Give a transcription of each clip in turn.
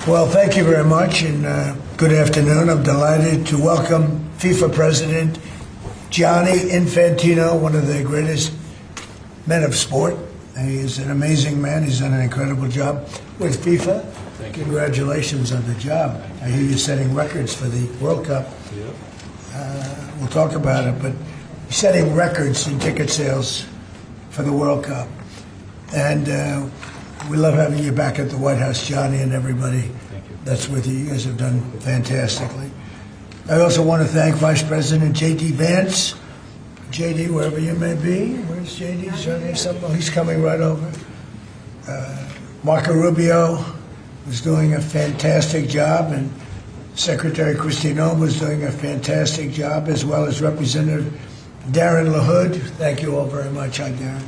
Well, thank you very much, and good afternoon. I'm delighted to welcome FIFA President Gianni Infantino, one of the greatest men of sport. He is an amazing man. He's done an incredible job with FIFA. Thank you. Congratulations on the job. I hear you're setting records for the World Cup. Yeah. We'll talk about it, but setting records in ticket sales for the World Cup. And we love having you back at the White House, Johnny, and everybody that's with you. You guys have done fantastically. I also want to thank Vice President J.D. Vance. J.D., wherever you may be. Where's J.D.? He's coming right over. Marco Rubio was doing a fantastic job, and Secretary Kristi Noem was doing a fantastic job, as well as Representative Darren LaHood. Thank you all very much. Hi, Darren.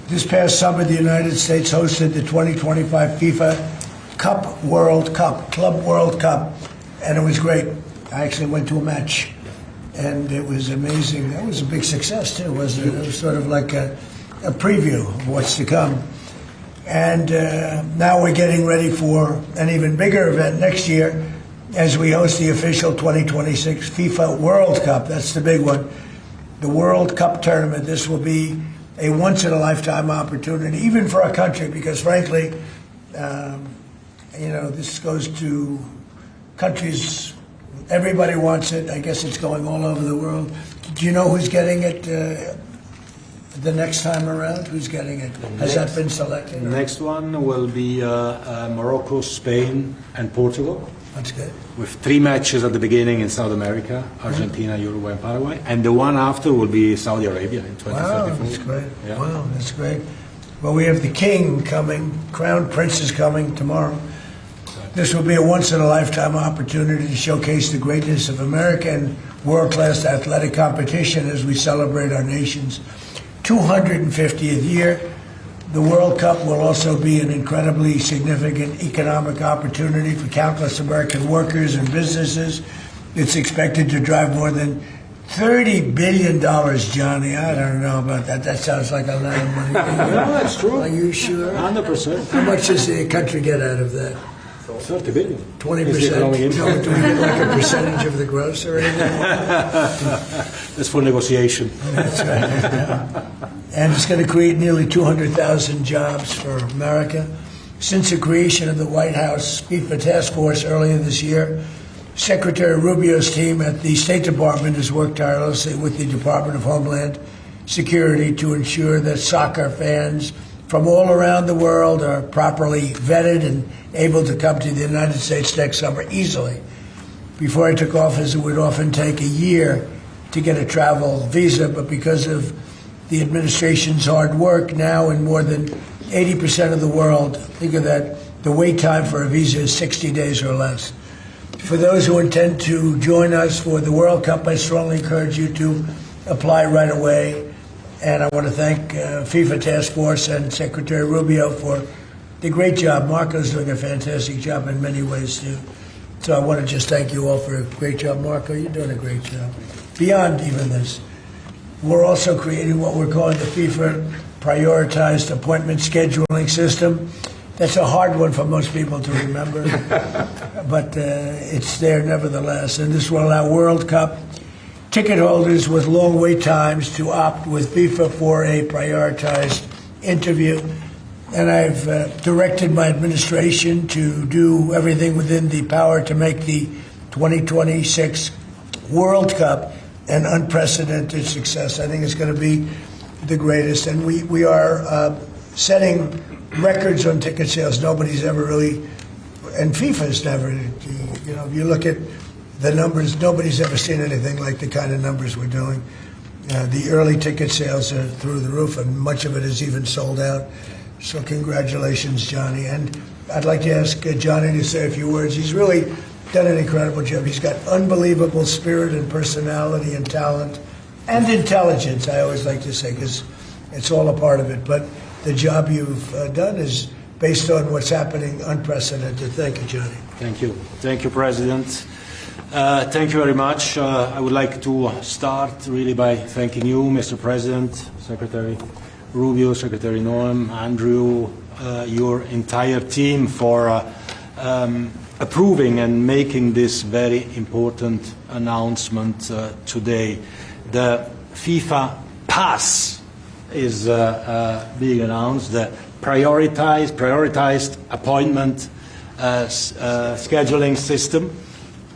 This past summer, the United States hosted the 2025 FIFA Club World Cup, and it was great. I actually went to a match, and it was amazing. That was a big success, too, wasn't it? It was sort of like a preview of what's to come. And now we're getting ready for an even bigger event next year as we host the official 2026 FIFA World Cup. That's the big one. The World Cup tournament. This will be a once-in-a-lifetime opportunity, even for our country, because frankly, this goes to countries, everybody wants it. I guess it's going all over the world. Do you know who's getting it the next time around? Who's getting it? Has that been selected? The next one will be Morocco, Spain, and Portugal. That's good. With 3 matches at the beginning in South America, Argentina, Uruguay, and Paraguay. And the one after will be Saudi Arabia in 2034. Wow, that's great. Yeah. Wow, that's great. Well, we have the king coming, Crown Prince is coming tomorrow. This will be a once-in-a-lifetime opportunity to showcase the greatness of American world-class athletic competition as we celebrate our nation's 250th year. The World Cup will also be an incredibly significant economic opportunity for countless American workers and businesses. It's expected to drive more than $30 billion, Johnny. I don't know about that. That sounds like a lot of money. No, that's true. Are you sure? 100%. How much does the country get out of that? 30 billion. 20%. Do we get like a percentage of the gross or anything? That's for negotiation. That's right. Yeah. And it's going to create nearly 200,000 jobs for America. Since the creation of the White House FIFA Task Force earlier this year, Secretary Rubio's team at the State Department has worked tirelessly with the Department of Homeland Security to ensure that soccer fans from all around the world are properly vetted and able to come to the United States next summer easily. Before I took office, it would often take a year to get a travel visa, but because of the administration's hard work, now in more than 80% of the world, think of that, the wait time for a visa is 60 days or less. For those who intend to join us for the World Cup, I strongly encourage you to apply right away. And I want to thank FIFA Task Force and Secretary Rubio for the great job. Marco's doing a fantastic job in many ways, too. So I want to just thank you all for a great job. Marco, you're doing a great job. Beyond even this, we're also creating what we're calling the FIFA Prioritized Appointment Scheduling System. That's a hard one for most people to remember, but it's there nevertheless. And this will allow World Cup ticket holders with long wait times to opt with FIFA for a prioritized interview. And I've directed my administration to do everything within the power to make the 2026 World Cup an unprecedented success. I think it's going to be the greatest. And we are setting records on ticket sales. Nobody's ever really, and FIFA's never, if you look at the numbers, nobody's ever seen anything like the kind of numbers we're doing. The early ticket sales are through the roof, and much of it is even sold out. So congratulations, Johnny. And I'd like to ask Johnny to say a few words. He's really done an incredible job. He's got unbelievable spirit and personality and talent and intelligence, I always like to say, because it's all a part of it. But the job you've done is based on what's happening, unprecedented. Thank you, Johnny. Thank you. Thank you, President. Thank you very much. I would like to start really by thanking you, Mr. President, Secretary Rubio, Secretary Noem, Andrew, your entire team for approving and making this very important announcement today. The FIFA Pass is being announced, the prioritized appointment scheduling system.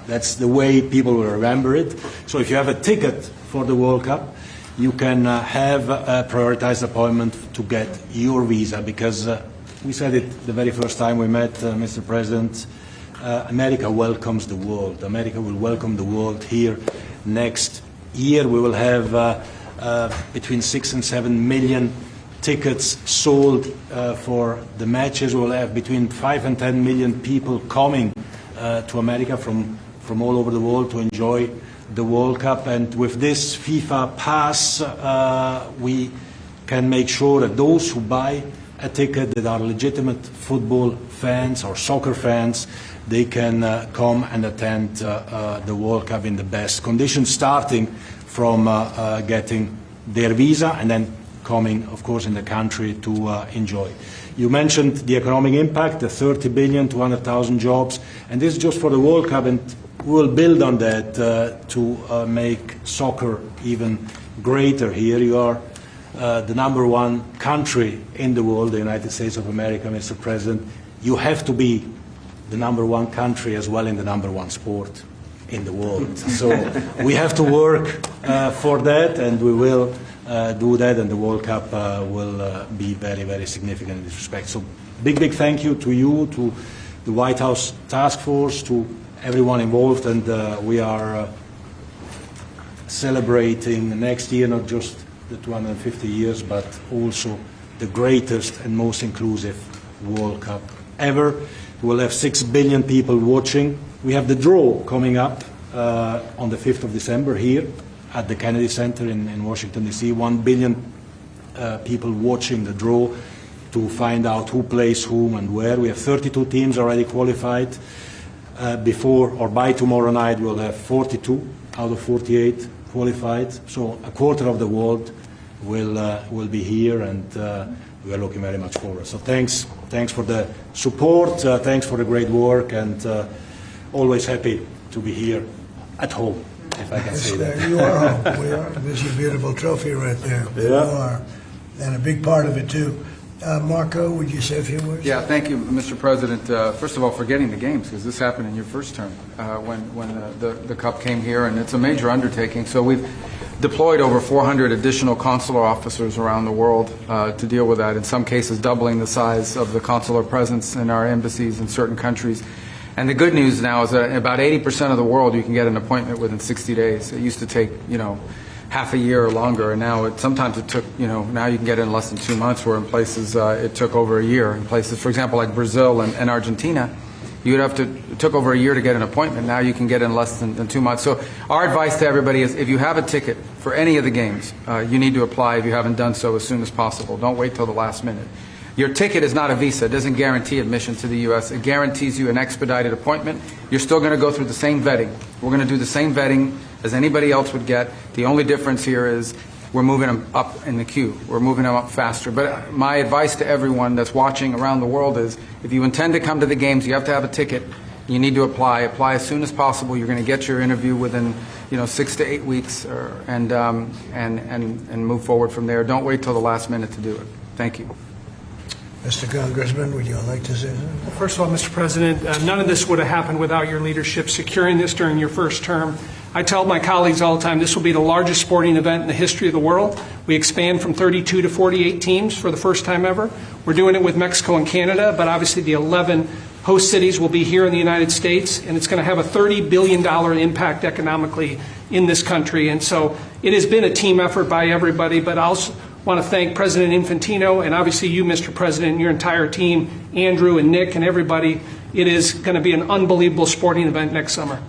That's the way people will remember it. So if you have a ticket for the World Cup, you can have a prioritized appointment to get your visa, because we said it the very first time we met, Mr. President, America welcomes the world. America will welcome the world here next year. We will have between 6 and 7 million tickets sold for the matches. We will have between 5 and 10 million people coming to America from all over the world to enjoy the World Cup. And with this FIFA Pass, we can make sure that those who buy a ticket that are legitimate football fans or soccer fans, they can come and attend the World Cup in the best conditions, starting from getting their visa and then coming, of course, in the country to enjoy. You mentioned the economic impact, the 30 billion, 200,000 jobs, and this is just for the World Cup, and we will build on that to make soccer even greater here. You are the #1 country in the world, the United States of America, Mr. President. You have to be the #1 country as well in the #1 sport in the world. So we have to work for that, and we will do that, and the World Cup will be very, very significant in this respect. So big thank you to you, to the White House Task Force, to everyone involved, and we are celebrating next year not just the 250 years, but also the greatest and most inclusive World Cup ever. We'll have 6 billion people watching. We have the draw coming up on the 5th of December here at the Kennedy Center in Washington, D.C. 1 billion people watching the draw to find out who plays whom and where. We have 32 teams already qualified. Before or by tomorrow night, we'll have 42 out of 48 qualified. So a quarter of the world will be here, and we are looking very much forward. So thanks for the support, thanks for the great work, and always happy to be here at home, if I can say that. You are home. We are. There's your beautiful trophy right there. Yeah. You are, and a big part of it too. Marco, would you say a few words? Yeah, thank you, Mr. President. First of all, for getting the games, because this happened in your first term when the Cup came here, and it's a major undertaking. So we've deployed over 400 additional consular officers around the world to deal with that, in some cases doubling the size of the consular presence in our embassies in certain countries. And the good news now is that in about 80% of the world you can get an appointment within 60 days. It used to take, half a year or longer, and now sometimes it took, now you can get it in less than 2 months, where in places it took over a year. In places, for example, like Brazil and Argentina, it took over a year to get an appointment. Now you can get in less than 2 months. So our advice to everybody is, if you have a ticket for any of the games, you need to apply if you haven't done so as soon as possible. Don't wait till the last minute. Your ticket is not a visa. It doesn't guarantee admission to the U.S. It guarantees you an expedited appointment. You're still going to go through the same vetting. We're going to do the same vetting as anybody else would get. The only difference here is we're moving them up in the queue. We're moving them up faster. But my advice to everyone that's watching around the world is, if you intend to come to the games, you have to have a ticket. You need to apply. Apply as soon as possible. You're going to get your interview within 6 to 8 weeks, and move forward from there. Don't wait till the last minute to do it. Thank you. Mr. Congressman, would you like to say something? Well, first of all, Mr. President, none of this would have happened without your leadership securing this during your first term. I tell my colleagues all the time, this will be the largest sporting event in the history of the world. We expand from 32 to 48 teams for the first time ever. We're doing it with Mexico and Canada, but obviously the 11 host cities will be here in the United States, and it's going to have a $30 billion impact economically in this country. And so it has been a team effort by everybody, but I also want to thank President Infantino and obviously you, Mr. President, and your entire team, Andrew and Nick and everybody. It is going to be an unbelievable sporting event next summer.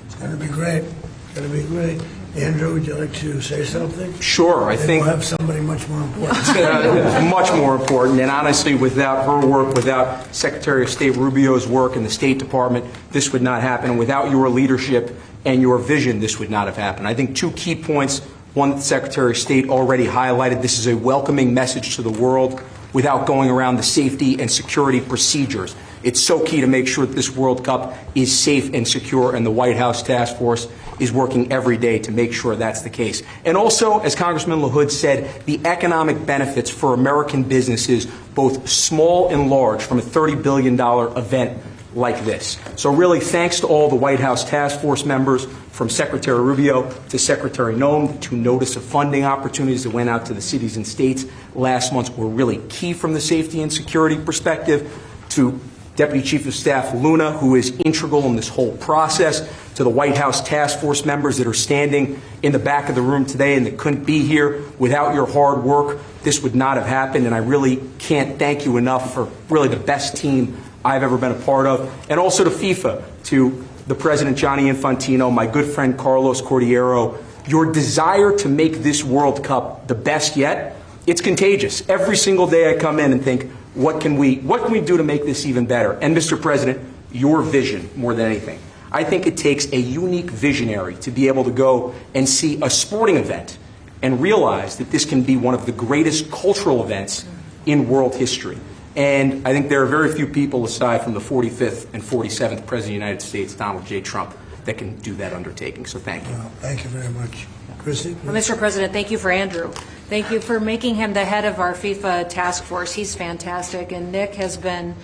It's going to be great. It's going to be great. Andrew, would you like to say something? Sure, I think we'll have somebody much more important. much more important, and honestly, without her work, without Secretary of State Rubio's work in the State Department, this would not happen. And without your leadership and your vision, this would not have happened. I think 2 key points. One that the Secretary of State already highlighted. This is a welcoming message to the world without going around the safety and security procedures. It's so key to make sure that this World Cup is safe and secure, and the White House Task Force is working every day to make sure that's the case. And also, as Congressman LaHood said, the economic benefits for American businesses, both small and large, from a $30 billion event like this. So really, thanks to all the White House Task Force members, from Secretary Rubio to Secretary Noem. The 2 notice of funding opportunities that went out to the cities and states last month were really key from the safety and security perspective. To Deputy Chief of Staff Luna, who is integral in this whole process, to the White House Task Force members that are standing in the back of the room today and that couldn't be here. Without your hard work, this would not have happened, and I really can't thank you enough for really the best team I've ever been a part of. And also to FIFA, to the President Gianni Infantino, my good friend Carlos Cordiero. Your desire to make this World Cup the best yet, it's contagious. Every single day I come in and think, what can we do to make this even better? And Mr. President, your vision more than anything. I think it takes a unique visionary to be able to go and see a sporting event and realize that this can be one of the greatest cultural events in world history. And I think there are very few people, aside from the 45th and 47th President of the United States, Donald J. Trump, that can do that undertaking. So thank you. Well, thank you very much. Christy? Well, Mr. President, thank you for Andrew. Thank you for making him the head of our FIFA task force. He's fantastic. And Nick has been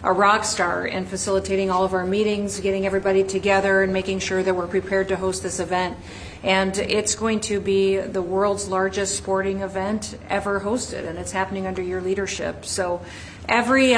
a rock star in facilitating all of our meetings, getting everybody together, and making sure that we're prepared to host this event. And it's going to be the world's largest sporting event ever hosted, and it's happening under your leadership. So every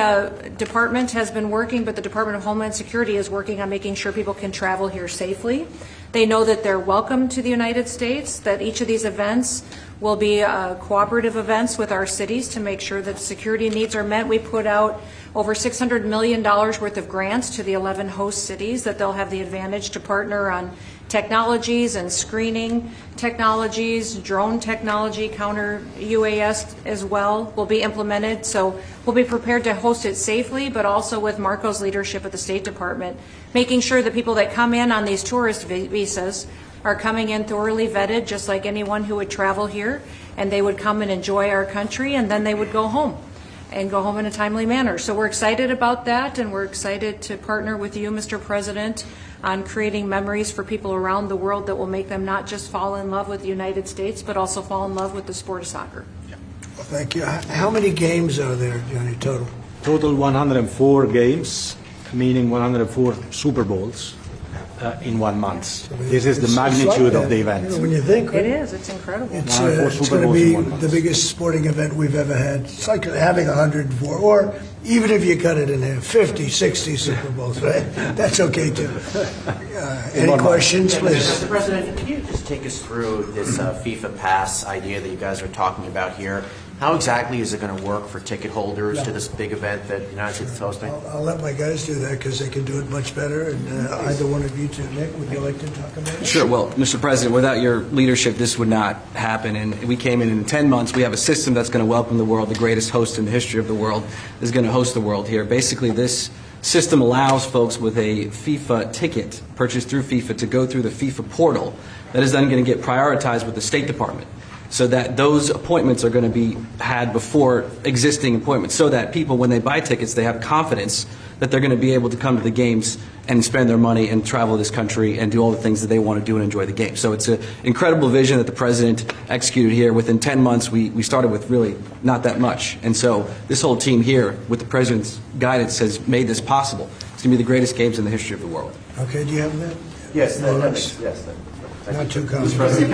department has been working, but the Department of Homeland Security is working on making sure people can travel here safely. They know that they're welcome to the United States, that each of these events will be cooperative events with our cities to make sure that security needs are met. We put out over $600 million worth of grants to the 11 host cities that they'll have the advantage to partner on technologies and screening technologies, drone technology, counter UAS as well will be implemented. So we'll be prepared to host it safely, but also with Marco's leadership at the State Department, making sure that people that come in on these tourist visas are coming in thoroughly vetted, just like anyone who would travel here, and they would come and enjoy our country, and then they would go home and go home in a timely manner. So we're excited about that, and we're excited to partner with you, Mr. President, on creating memories for people around the world that will make them not just fall in love with the United States, but also fall in love with the sport of soccer. Well, thank you. How many games are there, Johnny, total? Total 104 games, meaning 104 Super Bowls in 1 month. This is the It's magnitude like of the that, event. you know, when you think It is. It's incredible. it's, Four it's Super going to Bowls in be 1 month. the biggest sporting event we've ever had. It's like having 104, or even if you cut it in half, 50, 60 Super Bowls, right? That's okay too. Any 1 month. questions, please? Mr. President, can you just take us through this FIFA Pass idea that you guys are talking about here? How exactly is it going to work for ticket holders to this big event that the United States is hosting? I'll let my guys do that because they can do it much better. And either one of you two, Nick, would you like to talk about it? Sure. Well, Mr. President, without your leadership, this would not happen. And we came in 10 months. We have a system that's going to welcome the world. The greatest host in the history of the world is going to host the world here. Basically, this system allows folks with a FIFA ticket purchased through FIFA to go through the FIFA portal. That is then going to get prioritized with the State Department, so that those appointments are going to be had before existing appointments, so that people, when they buy tickets, they have confidence that they're going to be able to come to the games and spend their money and travel this country and do all the things that they want to do and enjoy the game. So it's an incredible vision that the President executed here. Within 10 months, we started with really not that much. And so this whole team here, with the President's guidance, has made this possible. It's going to be the greatest games in the history of the world. Okay, do you have that? Yes, Yes. Not too complicated.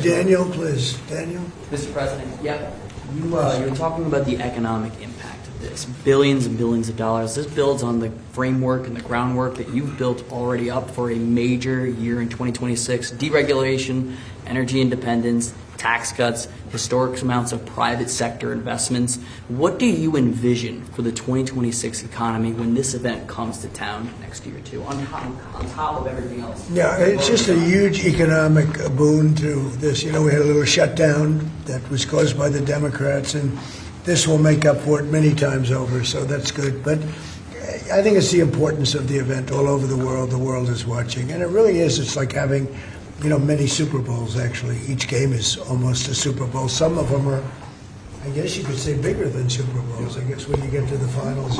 Daniel, please. Daniel? Mr. President, you're talking about the economic impact of this. Billions and billions of dollars. This builds on the framework and the groundwork that you've built already up for a major year in 2026. Deregulation, energy independence, tax cuts, historic amounts of private sector investments. What do you envision for the 2026 economy when this event comes to town next year, too, on top of everything else? Yeah, it's just a huge economic boon to this. You know, we had a little shutdown that was caused by the Democrats, and this will make up for it many times over, so that's good. But I think it's the importance of the event all over the world. The world is watching, and it really is. It's like having, you know, many Super Bowls, actually. Each game is almost a Super Bowl. Some of them are, I guess you could say, bigger than Super Bowls. I guess when you get to the finals,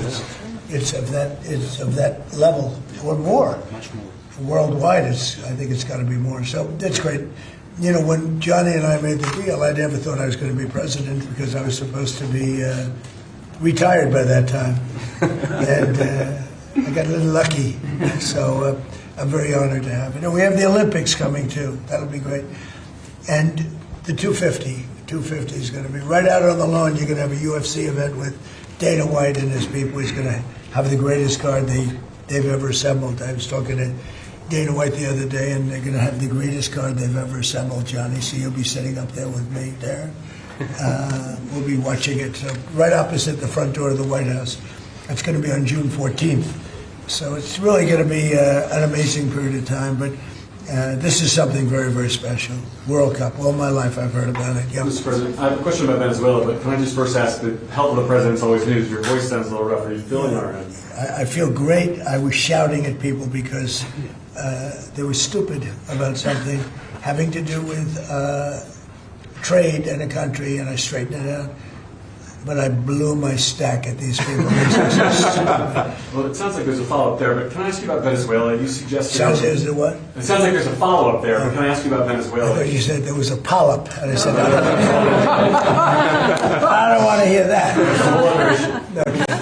it's of that level or more. Much more. Worldwide, I think it's got to be more. So that's great. You know, when Johnny and I made the deal, I never thought I was going to be president because I was supposed to be retired by that time. And I got a little lucky. So I'm very honored to have it. And we have the Olympics coming, too. That'll be great. And the 250. 250 is going to be right out on the lawn. You're going to have a UFC event with Dana White and his people. He's going to have the greatest card they've ever assembled. I was talking to Dana White the other day, and they're going to have the greatest card they've ever assembled, Johnny. So you'll be sitting up there with me, Darren. We'll be watching it. So right opposite the front door of the White House. It's going to be on June 14th. So it's really going to be an amazing period of time. But this is something very, very special. World Cup. All my life I've heard about it. Yep. Mr. President, I have a question about Venezuela, but can I just first ask, the health of the president's always news. Your voice sounds a little rough. Are you feeling all right? I feel great. I was shouting at people because they were stupid about something having to do with trade in a country, and I straightened it out. But I blew my stack at these people. Well, it sounds like there's a follow-up there, but can I ask you about Venezuela? You suggested... Sounds as the what? It sounds like there's a follow-up there, but can I ask you about I Venezuela? thought you said there was a polyp, and I said, I don't want to hear that. That's a whole other issue.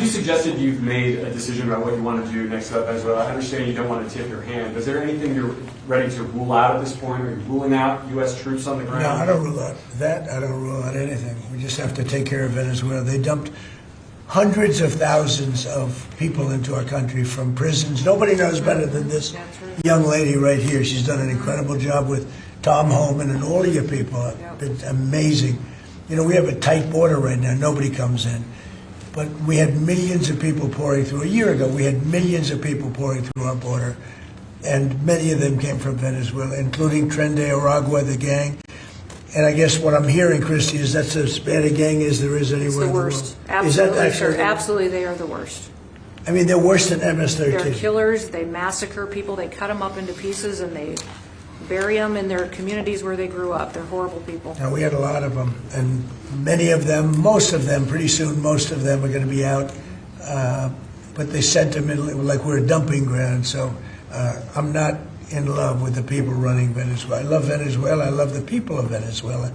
You suggested you've made a decision about what you want to do next about Venezuela. I understand you don't want to tip your hand. Is there anything you're ready to rule out at this point? Are you ruling out U.S. troops on the ground? No, I don't rule out that. I don't rule out anything. We just have to take care of Venezuela. They dumped hundreds of thousands of people into our country from prisons. Nobody knows better than this young lady right here. She's done an incredible job with Tom Homan and all of your people. It's amazing. You know, we have a tight border right now. Nobody comes in. But we had millions of people pouring through. A year ago, we had millions of people pouring through our border. And many of them came from Venezuela, including Tren de Aragua, the gang. And I guess what I'm hearing, Christy, is that's as bad a gang as there is anywhere in the world. It's the worst. Is that Absolutely, actually? sir. Absolutely, they are the worst. I mean, they're worse than They're MS-13. killers. They massacre people. They cut them up into pieces, and they bury them in their communities where they grew up. They're horrible people. Now, we had a lot of them, and many of them, most of them, pretty soon, most of them are going to be out. But they sent them in like we're a dumping ground. So I'm not in love with the people running Venezuela. I love Venezuela. I love the people of Venezuela.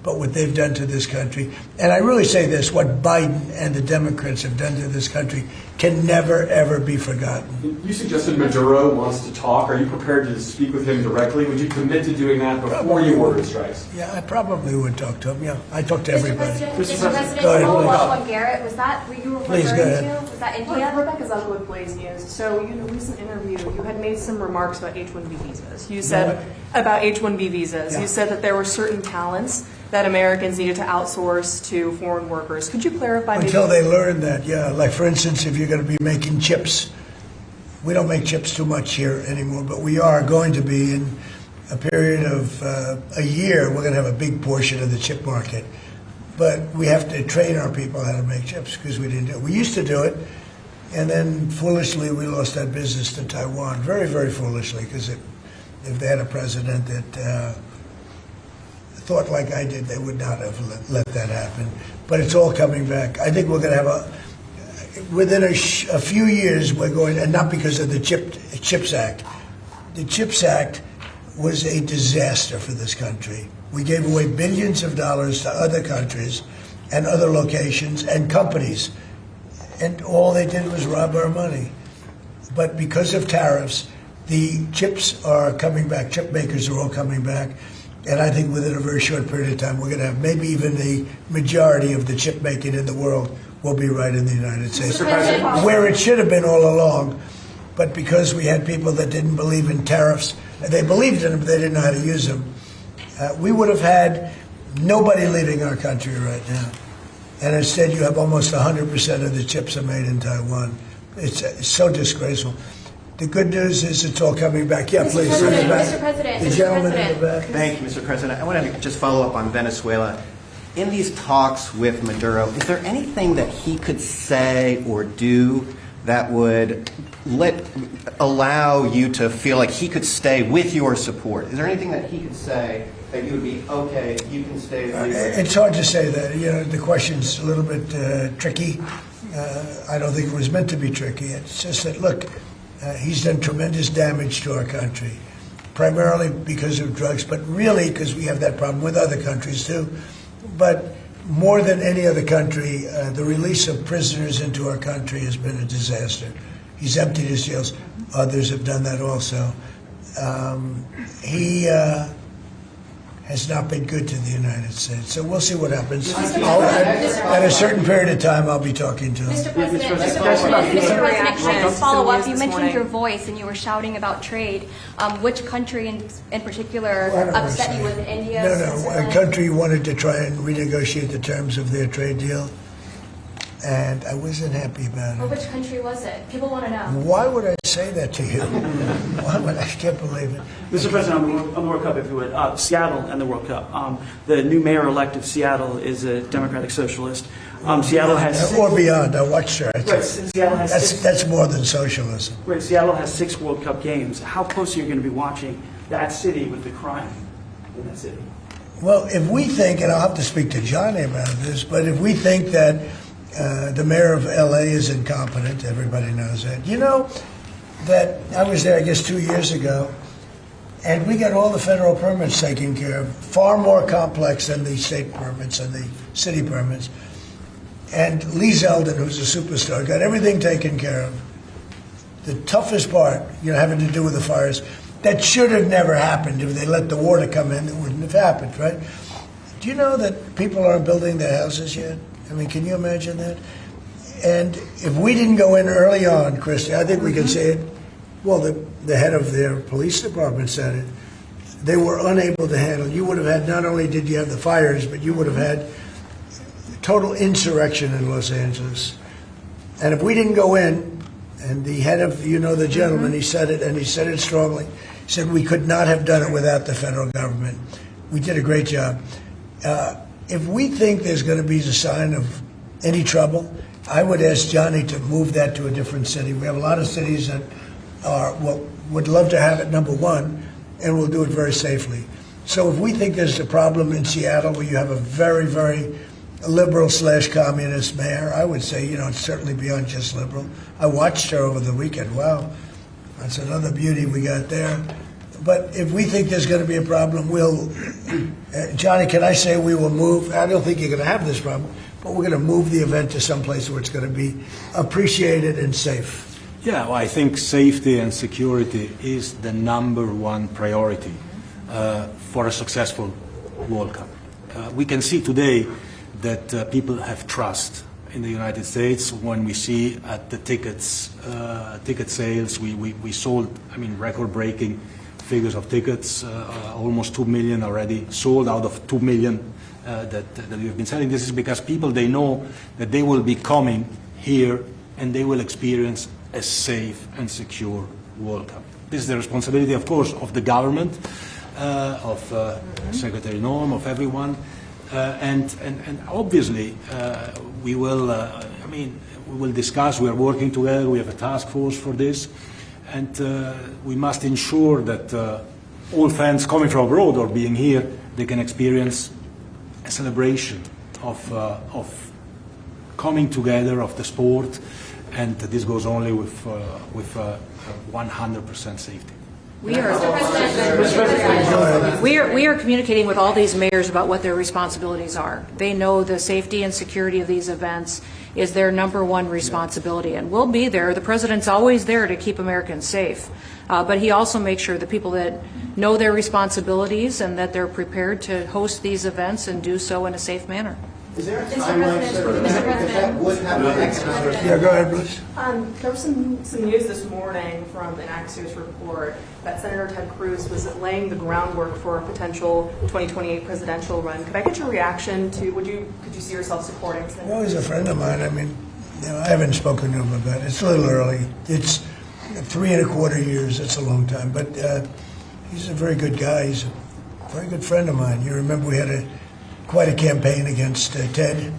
But what they've done to this country, and I really say this, what Biden and the Democrats have done to this country can never, ever be forgotten. You suggested Maduro wants to talk. Are you prepared to speak with him directly? Would you commit to doing that before you order strikes? Yeah, I probably would talk to him. Yeah, I talk to Mr. everybody. President, Go ahead, Paul please. Washington Garrett, was that what you were Please, go referring ahead. to? Was that India? India? Rebecca Zalko with Blaze News. So, in a recent interview, you had made some remarks about H-1B visas. You said about H-1B visas. Yeah. You said that there were certain talents that Americans needed to outsource to foreign workers. Could you clarify? Until they learn that, yeah. Like, for instance, if you're going to be making chips, we don't make chips too much here anymore, but we are going to be in a period of a year. We're going to have a big portion of the chip market. But we have to train our people how to make chips because we didn't do it. We used to do it, and then foolishly we lost that business to Taiwan. Very, very foolishly, because if they had a president that thought like I did, they would not have let that happen. But it's all coming back. I think we're going to have within a few years, we're going, and not because of the CHIPS Act. The CHIPS Act was a disaster for this country. We gave away billions of dollars to other countries and other locations and companies, and all they did was rob our money. But because of tariffs, the chips are coming back. Chip makers are all coming back. And I think within a very short period of time, we're going to have maybe even the majority of the chip making in the world will be right in the United States, where it should have been all along. But because we had people that didn't believe in tariffs, they believed in them, but they didn't know how to use them, we would have had nobody leaving our country right now. And instead, you have almost 100% of the chips are made in Taiwan. It's so disgraceful. The good news is it's all coming back. Yeah, please. Mr. President, The gentleman in the back. Thank you, Mr. President. I wanted to just follow up on Venezuela. In these talks with Maduro, is there anything that he could say or do that would allow you to feel like he could stay with your support? Is there anything that he could say that you would be, okay, you can stay with me? It's hard to say that. You know, the question's a little bit tricky. I don't think it was meant to be tricky. It's just that, look, he's done tremendous damage to our country, primarily because of drugs, but really because we have that problem with other countries too. But more than any other country, the release of prisoners into our country has been a disaster. He's emptied his jails. Others have done that also. He has not been good to the United States. So we'll see what happens. At a certain period of time, I'll be talking to him. Mr. President, can I just follow up? You mentioned your voice and you were shouting about trade. Which country in particular upset you? Was it India? No, a country wanted to try and renegotiate the terms of their trade deal, and I wasn't happy about Well, it. which country was it? People want to know. Why would I say that to you? Why would I can't believe it? Mr. President, on the World Cup, if you would, Seattle and the World Cup. The new mayor-elect of Seattle is a Democratic Socialist. Seattle has Or beyond. I watched her. Right, Seattle has That's more than socialism. Right, Seattle has 6 World Cup games. How close are you going to be watching that city with the crime in that city? Well, if we think, and I'll have to speak to Johnny about this, but if we think that the mayor of L.A. is incompetent, everybody knows that. You know that I was there, I guess, 2 years ago, and we got all the federal permits taken care of, far more complex than the state permits and the city permits. And Lee Zeldin, who's a superstar, got everything taken care of. The toughest part, having to do with the fires, that should have never happened. If they let the water come in, it wouldn't have happened, right? Do you know that people aren't building their houses yet? I mean, can you imagine that? And if we didn't go in early on, Christy, I think we can say it. Well, the head of their police department said it. They were unable to handle. You would have had, not only did you have the fires, but you would have had total insurrection in Los Angeles. And if we didn't go in, and the head of, the gentleman, he said it, and he said it strongly, he said we could not have done it without the federal government. We did a great job. If we think there's going to be a sign of any trouble, I would ask Johnny to move that to a different city. We have a lot of cities that would love to have it number one, and we'll do it very safely. So if we think there's a problem in Seattle where you have a very, very liberal/communist mayor, I would say, it's certainly beyond just liberal. I watched her over the weekend. Wow, that's another beauty we got there. But if we think there's going to be a problem, Johnny, can I say we will move? I don't think you're going to have this problem, but we're going to move the event to some place where it's going to be appreciated and safe. Yeah, well, I think safety and security is the #1 priority for a successful World Cup. We can see today that people have trust in the United States when we see at the ticket sales, we sold, record-breaking figures of tickets, almost 2 million already sold out of 2 million that we've been selling. This is because people, they know that they will be coming here and they will experience a safe and secure World Cup. This is the responsibility, of course, of the government, of Secretary Norm, of everyone, and obviously we will. We will discuss. We are working together. We have a task force for this, and we must ensure that all fans coming from abroad or being here, they can experience a celebration of coming together of the sport. And this goes only with 100% safety. We are communicating with all these mayors about what their responsibilities are. They know the safety and security of these events is their #1 responsibility, and we'll be there. The president's always there to keep Americans safe, but he also makes sure that people that know their responsibilities and that they're prepared to host these events and do so in a safe manner. Is there a timeline if that would happen? Yeah, go ahead, Bruce. There was some news this morning from an Axios report that Senator Ted Cruz was laying the groundwork for a potential 2028 presidential run. Could I get your reaction to? Could you see yourself supporting Senator? Well, he's a friend of mine. I haven't spoken to him about it. It's a little early. It's 3.25 years. That's a long time. But he's a very good guy. He's a very good friend of mine. You remember we had quite a campaign against Ted,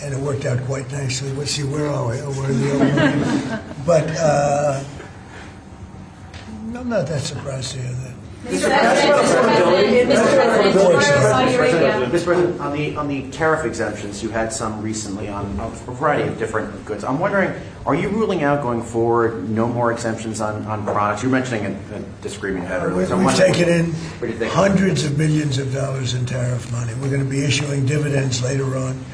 and it worked out quite nicely. Let's see, where are we? Oh, we're in the other one. But I'm not that surprised to hear that. Mr. President, tomorrow, Saudi Arabia. Mr. President, on the tariff exemptions, you had some recently on a variety of different goods. I'm wondering, are you ruling out going forward no more exemptions on products? You were mentioning a disagreement you had earlier. So We've taken in hundreds of millions of dollars in tariff money. We're going to be issuing dividends later on,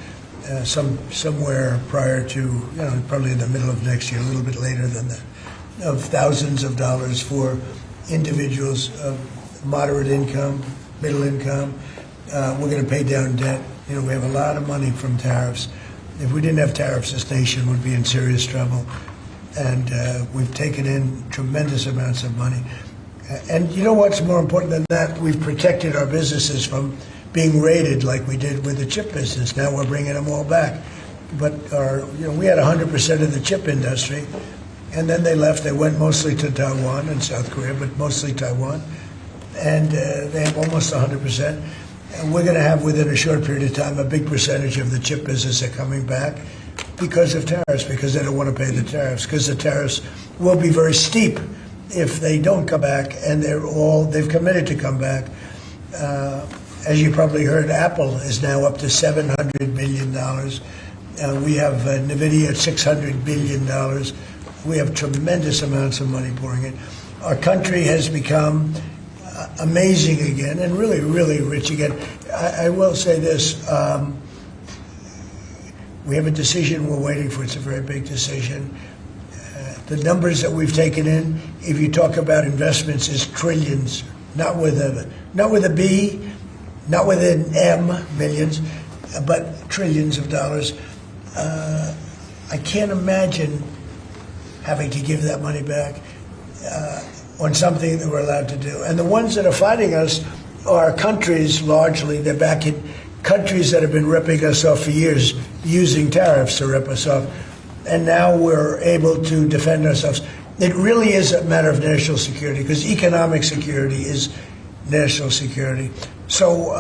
somewhere prior to, probably in the middle of next year, a little bit later than that, of thousands of dollars for individuals of moderate income, middle income. We're going to pay down debt. We have a lot of money from tariffs. If we didn't have tariffs, this nation would be in serious trouble. And we've taken in tremendous amounts of money. And you know what's more important than that? We've protected our businesses from being raided like we did with the chip business. Now we're bringing them all back. But we had 100% of the chip industry. And then they left. They went mostly to Taiwan and South Korea, but mostly Taiwan. And they have almost 100%. And we're going to have, within a short period of time, a big percentage of the chip business are coming back because of tariffs, because they don't want to pay the tariffs, because the tariffs will be very steep if they don't come back, and they've committed to come back. As you probably heard, Apple is now up to $700 billion. We have NVIDIA at $600 billion. We have tremendous amounts of money pouring in. Our country has become amazing again and really, really rich again. I will say this. We have a decision we're waiting for. It's a very big decision. The numbers that we've taken in, if you talk about investments, is trillions, not with a B, not with an M, millions, but trillions of dollars. I can't imagine having to give that money back on something that we're allowed to do. And the ones that are fighting us are countries, largely. They're back in countries that have been ripping us off for years, using tariffs to rip us off. And now we're able to defend ourselves. It really is a matter of national security, because economic security is national security. So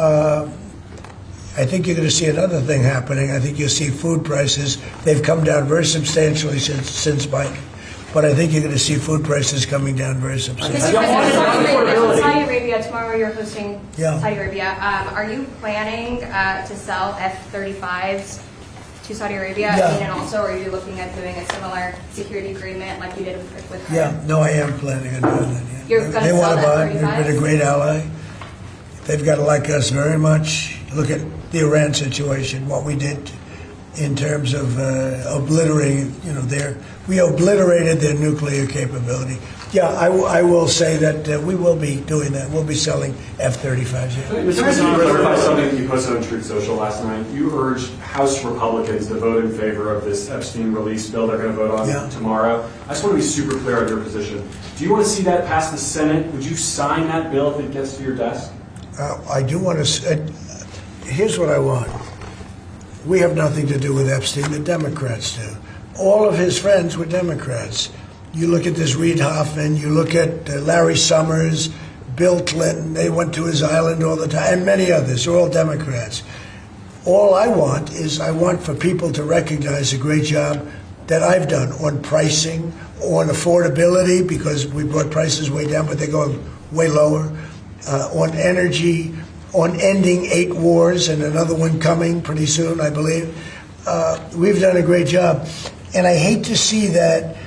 I think you're going to see another thing happening. I think you'll see food prices. They've come down very substantially since Biden. But I think you're going to see food prices coming down very substantially. Saudi Arabia, tomorrow you're hosting Yeah. Saudi Arabia. Are you planning to sell F-35s to Saudi Arabia? Yeah. And also, are you looking at doing a similar security agreement like you did with Qatar? Yeah, no, I am planning on doing that. Yeah. You're going to They sell want to buy. F-35s? They've been a great ally. They've got to like us very much. Look at the Iran situation, what we did in terms of obliterating, we obliterated their nuclear capability. Yeah, I will say that we will be doing that. We'll be selling F-35s. Yeah. Mr. President, you clarified something you posted on Truth Social last night. You urged House Republicans to vote in favor of this Epstein release bill they're going to vote on tomorrow. I just want to be super clear on your position. Do you want to see that pass the Senate? Would you sign that bill if it gets to your desk? I do want to. Here's what I want. We have nothing to do with Epstein. The Democrats do. All of his friends were Democrats. You look at this Reid Hoffman, you look at Larry Summers, Bill Clinton, they went to his island all the time, and many others. They're all Democrats. All I want is for people to recognize the great job that I've done on pricing, on affordability, because we brought prices way down, but they're going way lower, on energy, on ending 8 wars and another one coming pretty soon, I believe. We've done a great job. And I hate to see that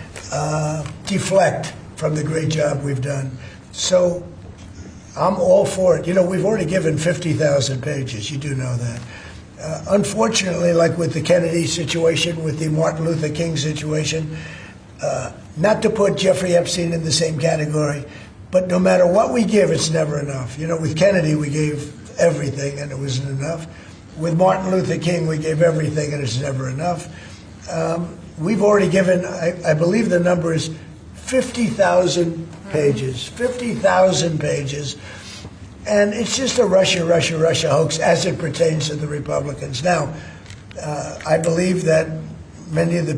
deflect from the great job we've done. So I'm all for it. We've already given 50,000 pages. You do know that. Unfortunately, like with the Kennedy situation, with the Martin Luther King situation, not to put Jeffrey Epstein in the same category, but no matter what we give, it's never enough. With Kennedy, we gave everything, and it wasn't enough. With Martin Luther King, we gave everything, and it's never enough. We've already given, I believe the number is 50,000 pages. 50,000 pages. And it's just a Russia hoax as it pertains to the Republicans. Now, I believe that some of the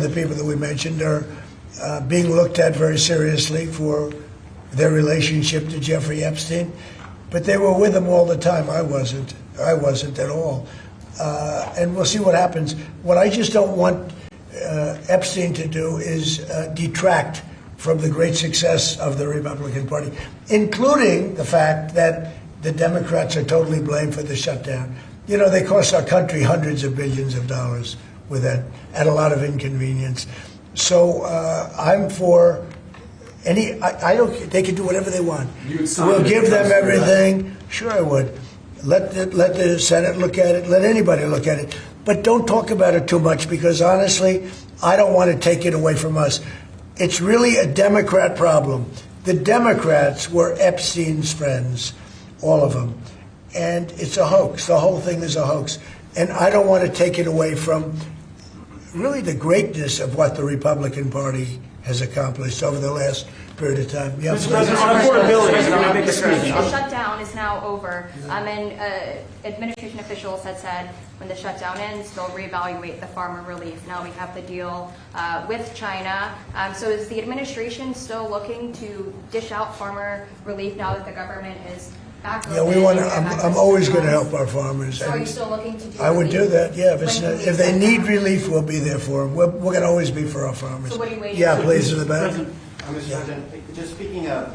people that we mentioned are being looked at very seriously for their relationship to Jeffrey Epstein, but they were with him all the time. I wasn't at all. And we'll see what happens. What I just don't want Epstein to do is detract from the great success of the Republican Party, including the fact that the Democrats are totally blamed for the shutdown. You know, they cost our country hundreds of billions of dollars with that, at a lot of inconvenience. So I'm for any. I don't. They can do whatever they want. We'll give them everything. Sure, I would. Let the Senate look at it. Let anybody look at it. But don't talk about it too much, because honestly, I don't want to take it away from us. It's really a Democrat problem. The Democrats were Epstein's friends, all of them. And it's a hoax. The whole thing is a hoax. And I don't want to take it away from really the greatness of what the Republican Party has accomplished over the last period of time. Yeah, Mr. President, on affordability, you're going to make a speech. The shutdown is now over, and administration officials had said when the shutdown ends, they'll reevaluate the farmer relief. Now we have the deal with China. So is the administration still looking to dish out farmer relief now that the government is back? Yeah, we want to. I'm always going to help our farmers. So are you still looking to do I would do relief? that. Yeah, if they need relief, we'll be there for them. We're going to always be for our farmers. So what are you waiting Yeah, for? please, in the back. Mr. President, just speaking of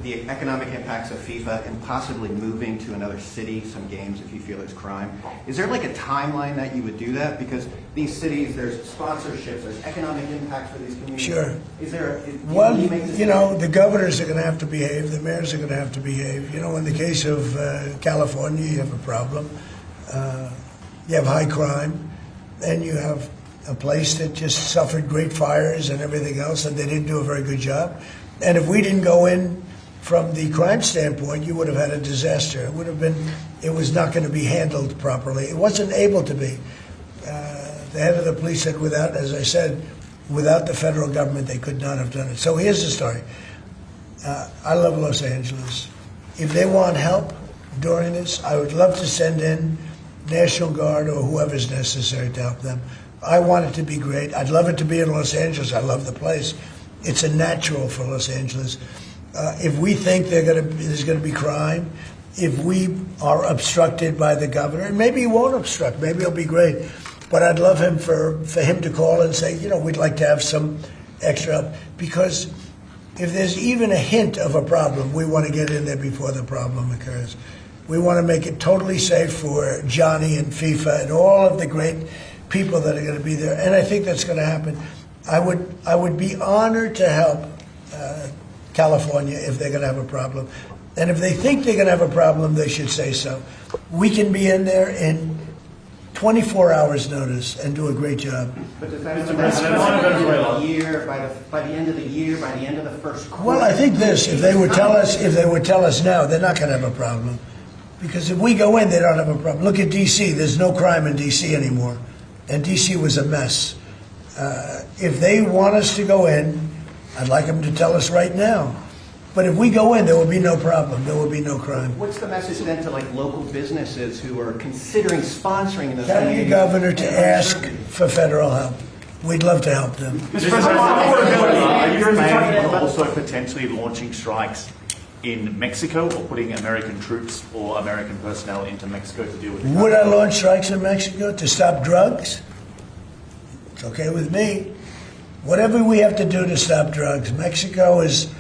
the economic impacts of FIFA and possibly moving to another city, some games, if you feel there's crime, is there like a timeline that you would do that? Because these cities, there's sponsorships, there's economic impacts for these communities. Sure. Is there? Well, you know, the governors are going to have to behave. The mayors are going to have to behave. You know, in the case of California, you have a problem. You have high crime, and you have a place that just suffered great fires and everything else, and they didn't do a very good job. And if we didn't go in from the crime standpoint, you would have had a disaster. It would have been, it was not going to be handled properly. It wasn't able to be. The head of the police said without, as I said, without the federal government, they could not have done it. So here's the story. I love Los Angeles. If they want help during this, I would love to send in National Guard or whoever's necessary to help them. I want it to be great. I'd love it to be in Los Angeles. I love the place. It's a natural for Los Angeles. If we think there's going to be crime, if we are obstructed by the governor, and maybe he won't obstruct, maybe it'll be great. But I'd love him for him to call and say, you know, we'd like to have some extra help. Because if there's even a hint of a problem, we want to get in there before the problem occurs. We want to make it totally safe for Johnny and FIFA and all of the great people that are going to be there, and I think that's going to happen. I would be honored to help California if they're going to have a problem, and if they think they're going to have a problem, they should say so. We can be in there in 24 hours notice and do a great job. But does that mean by the year, by the end of the year, by the end of the first quarter? Well, I think this: if they would tell us now, they're not going to have a problem, because if we go in, they don't have a problem. Look at D.C. There's no crime in D.C. anymore. And D.C. was a mess. If they want us to go in, I'd like them to tell us right now. But if we go in, there will be no problem. There will be no crime. What's the message then to like local businesses who are considering sponsoring those? Tell the governor to ask for federal help. We'd love to help them. Mr. President, are you planning on also potentially launching strikes in Mexico or putting American troops or American personnel into Mexico to deal with it? Would I launch strikes in Mexico to stop drugs? It's okay with me. Whatever we have to do to stop drugs. Mexico is,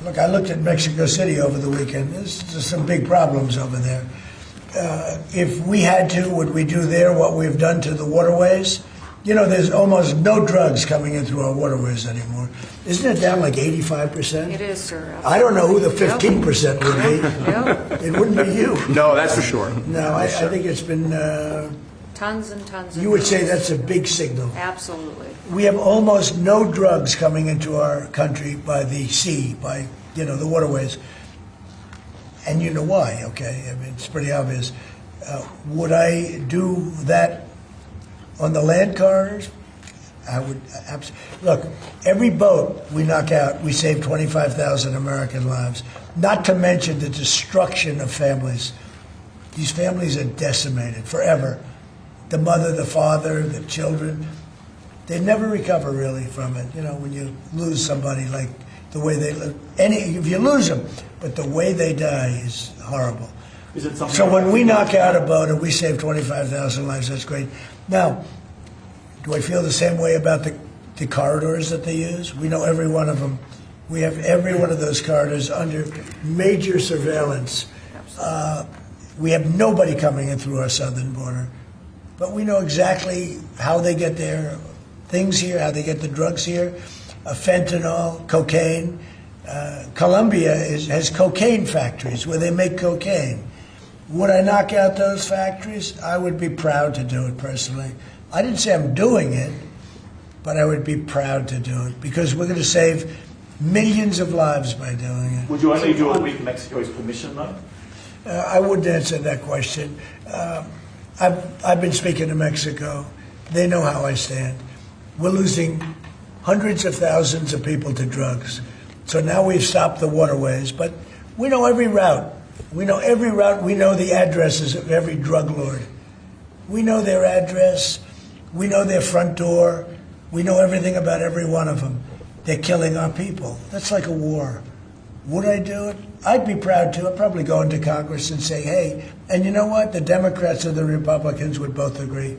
look, I looked at Mexico City over the weekend. There's some big problems over there. If we had to, would we do there what we've done to the waterways? You know, there's almost no drugs coming in through our waterways anymore. Isn't it down like 85%? It is, sir. I don't know who the 15% would be. Yep. It wouldn't be you. No, that's for sure. No, I think it's been... Tons and tons of you would say drugs. that's a big signal. Absolutely. We have almost no drugs coming into our country by the sea, by, you know, the waterways. And you know why, okay? I mean, it's pretty obvious. Would I do that on the land corridors? I would absolutely. Look, every boat we knock out, we save 25,000 American lives. Not to mention the destruction of families. These families are decimated forever. The mother, the father, the children, they never recover really from it. You know, when you lose somebody like the way they live. If you lose them, but the way they die is horrible. Is it something So when we knock out a boat and we save 25,000 lives, that's great. Now, do I feel the same way about the corridors that they use? We know every one of them We have every one of those corridors under major surveillance. We have nobody coming in through our southern border. But we know exactly how they get their things here, how they get the drugs here, fentanyl, cocaine. Colombia has cocaine factories where they make cocaine. Would I knock out those factories? I would be proud to do it personally. I didn't say I'm doing it, but I would be proud to do it because we're going to save millions of lives by doing it. Would you only do it with Mexico's permission, though? I wouldn't answer that question. I've been speaking to Mexico. They know how I stand. We're losing hundreds of thousands of people to drugs. So now we've stopped the waterways, but we know every route. We know every route. We know the addresses of every drug lord. We know their address. We know their front door. We know everything about every one of them. They're killing our people. That's like a war. Would I do it? I'd be proud to. I'd probably go into Congress and say, hey, and you know what? The Democrats and the Republicans would both agree,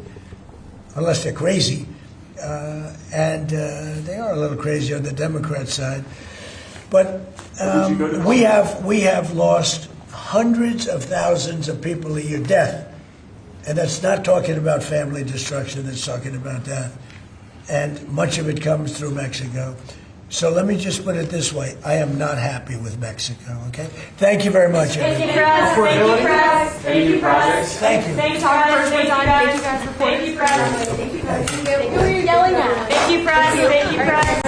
unless they're crazy. And they are a little crazy on the Democrat side. But we have lost hundreds of thousands of people a year, death. And that's not talking about family destruction, that's talking about death. And much of it comes through Mexico. So let me just put it this way. I am not happy with Mexico, okay? Thank you very much, everybody. Thank you, Press. Thank you, Press. Thank you, Press. Thank you. Thank you, Press. Thank you, Press. Thank you, Press. Thank you, Press. Who are you yelling at? Thank you, Press. Thank you, Press.